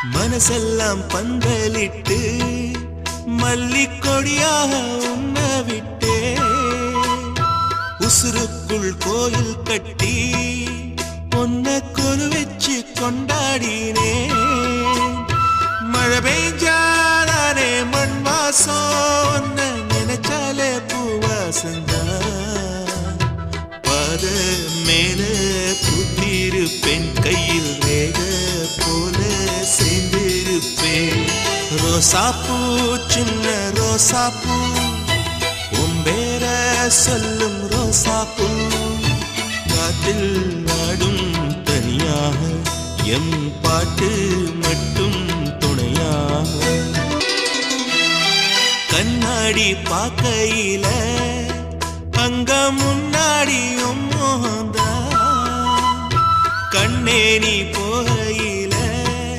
மனசெல்லாம் பந்தலிட்டு மல்லிக்கொடியாக உண்ண விட்டே உசுருக்குள் கோயில் கட்டி பொன்ன கொலு வச்சு கொண்டாடினே மழை பெய்ஞ்சாலே மண் வாசம் நினைச்சாலே பூவாசந்தா பாத மேல பூத்திருப்பேன் கையில் ரேக போல சேர்ந்திருப்பேன் ரோசாப்பூ சின்ன ரோசாப்பூ உம்பேர சொல்லும் ரோசாப்பூ காத்தில் நாடும் தனியாக எம் பாட்டு மட்டும் துணையாக கண்ணாடி பார்க்கையில அங்க முன்னாடியும் மோகந்தா கண்ணே நீ போகையில்